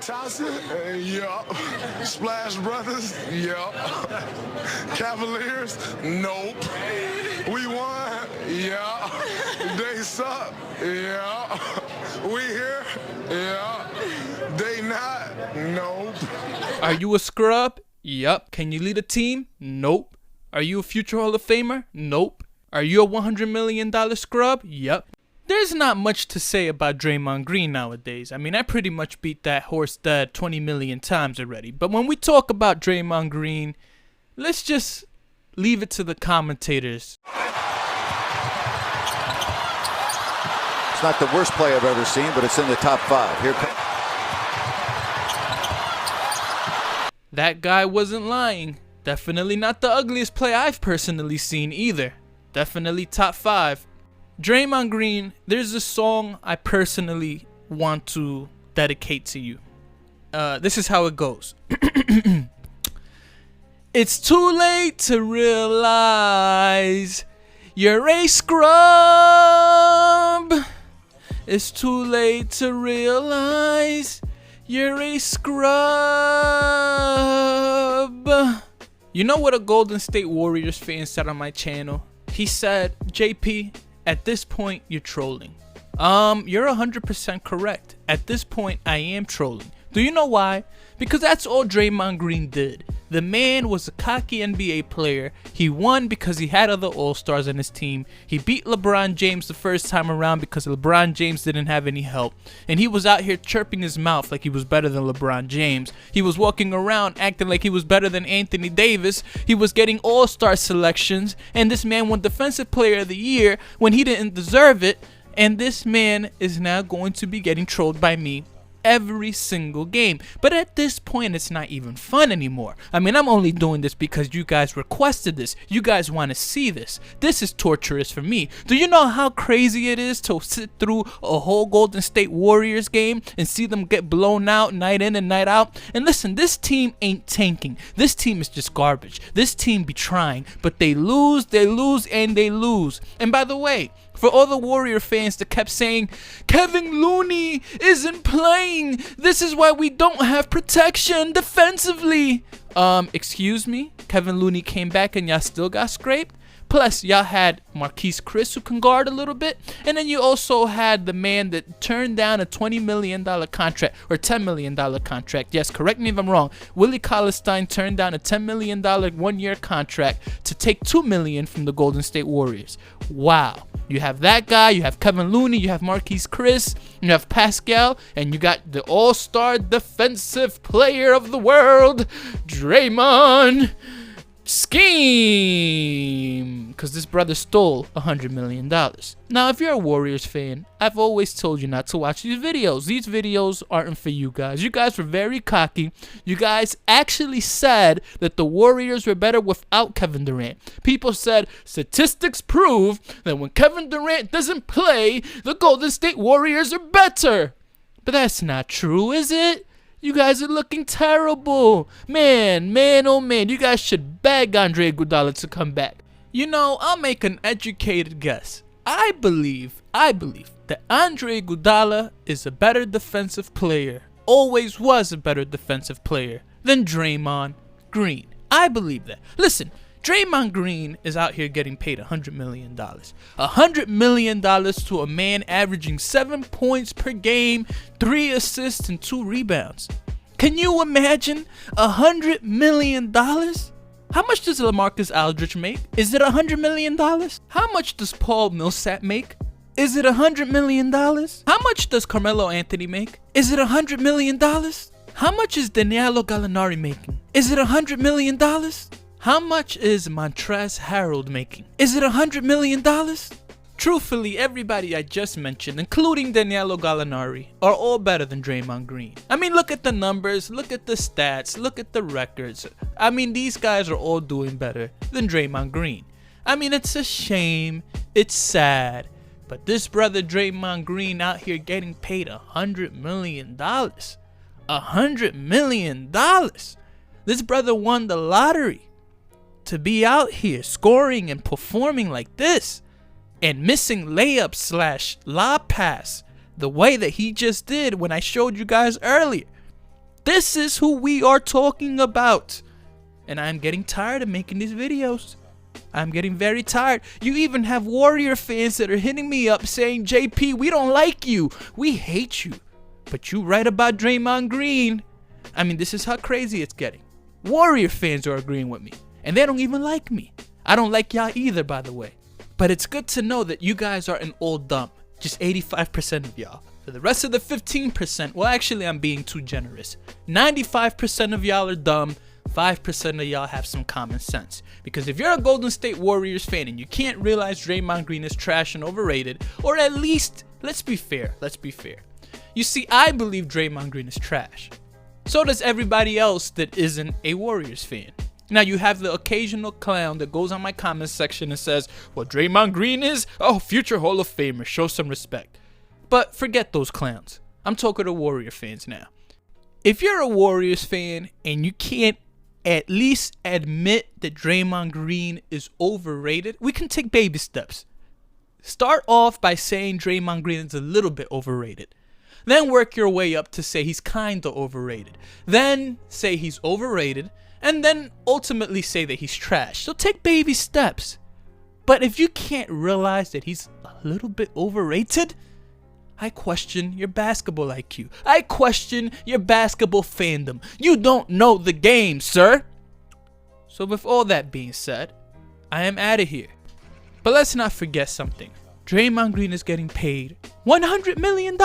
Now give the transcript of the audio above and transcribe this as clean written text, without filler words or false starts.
Thompson? Yup. Splash Brothers? Yup. Cavaliers? Nope. We won? Yup. They suck? Yup. We here? Yup. They not? Nope. Are you a scrub? Yup. Can you lead a team? Nope. Are you a future Hall of Famer? Nope. Are you a $100 million scrub? Yup. There's not much to say about Draymond Green nowadays. I mean, I pretty much beat that horse dead 20 million times already. But when we talk about Draymond Green, let's just leave it to the commentators. It's not the worst play I've ever seen, but it's in the top 5. Here comes. That guy wasn't lying. Definitely not the ugliest play I've personally seen either. Definitely top 5. Draymond Green, there's a song I personally want to dedicate to you. This is how it goes. It's too late to realize you're a scrub. It's too late to realize you're a scrub. You know what a Golden State Warriors fan said on my channel? He said, JP, at this point, you're trolling. You're 100% correct. At this point, I am trolling. Do you know why? Because that's all Draymond Green did. The man was a cocky NBA player. He won because he had other All-Stars on his team. He beat LeBron James the first time around because LeBron James didn't have any help. And he was out here chirping his mouth like he was better than LeBron James. He was walking around acting like he was better than Anthony Davis. He was getting All-Star selections. And this man won Defensive Player of the Year when he didn't deserve it. And this man is now going to be getting trolled by me every single game. But at this point, it's not even fun anymore. I mean, I'm only doing this because you guys requested this. You guys want to see this. This is torturous for me. Do you know how crazy it is to sit through a whole Golden State Warriors game and see them get blown out night in and night out? And listen, this team ain't tanking. This team is just garbage. This team be trying, but they lose, and they lose. And by the way, for all the Warrior fans that kept saying, Kevin Looney isn't playing. This is why we don't have protection defensively. Excuse me? Kevin Looney came back and y'all still got scraped? Plus, y'all had Marquise Chris who can guard a little bit. And then you also had the man that turned down a $20 million contract or $10 million contract. Yes, correct me if I'm wrong. Willie Cauley-Stein turned down a $10 million one-year contract to take $2 million from the Golden State Warriors. Wow. You have that guy, you have Kevin Looney, you have Marquise Chris, you have Pascal, and you got the all-star defensive player of the world, Draymond Scheme, because this brother stole $100 million. Now, if you're a Warriors fan, I've always told you not to watch these videos. These videos aren't for you guys. You guys were very cocky. You guys actually said that the Warriors were better without Kevin Durant. People said statistics prove that when Kevin Durant doesn't play, the Golden State Warriors are better. But that's not true, is it? You guys are looking terrible. Man, oh man, you guys should beg Andre Iguodala to come back. You know, I'll make an educated guess. I believe that Andre Iguodala is a better defensive player, always was a better defensive player than Draymond Green. I believe that. Listen, Draymond Green is out here getting paid $100 million. $100 million to a man averaging 7 points per game, 3 assists, and 2 rebounds. Can you imagine $100 million? How much does LaMarcus Aldridge make? Is it $100 million? How much does Paul Millsap make? Is it $100 million? How much does Carmelo Anthony make? Is it $100 million? How much is Danilo Gallinari making? Is it $100 million? How much is Montrezl Harrell making? Is it $100 million? Truthfully, everybody I just mentioned, including Danilo Gallinari, are all better than Draymond Green. I mean, look at the numbers, look at the stats, look at the records. I mean, these guys are all doing better than Draymond Green. I mean, it's a shame, it's sad, but this brother Draymond Green out here getting paid $100 million. $100 million. This brother won the lottery to be out here scoring and performing like this and missing layup / lob pass the way that he just did when I showed you guys earlier. This is who we are talking about. And I'm getting tired of making these videos. I'm getting very tired. You even have Warrior fans that are hitting me up saying, JP, we don't like you. We hate you. But you write about Draymond Green. I mean, this is how crazy it's getting. Warrior fans are agreeing with me. And they don't even like me. I don't like y'all either, by the way. But it's good to know that you guys aren't all dumb. Just 85% of y'all. For the rest of the 15%, well, actually, I'm being too generous. 95% of y'all are dumb. 5% of y'all have some common sense. Because if you're a Golden State Warriors fan and you can't realize Draymond Green is trash and overrated, or at least, let's be fair. You see, I believe Draymond Green is trash. So does everybody else that isn't a Warriors fan. Now, you have the occasional clown that goes on my comment section and says, well, Draymond Green is, future Hall of Famer, show some respect. But forget those clowns. I'm talking to Warrior fans now. If you're a Warriors fan and you can't at least admit that Draymond Green is overrated, we can take baby steps. Start off by saying Draymond Green is a little bit overrated. Then work your way up to say he's kinda overrated. Then say he's overrated. And then ultimately say that he's trash. So take baby steps. But if you can't realize that he's a little bit overrated, I question your basketball IQ. I question your basketball fandom. You don't know the game, sir. So with all that being said, I am out of here. But let's not forget something. Draymond Green is getting paid $100 million?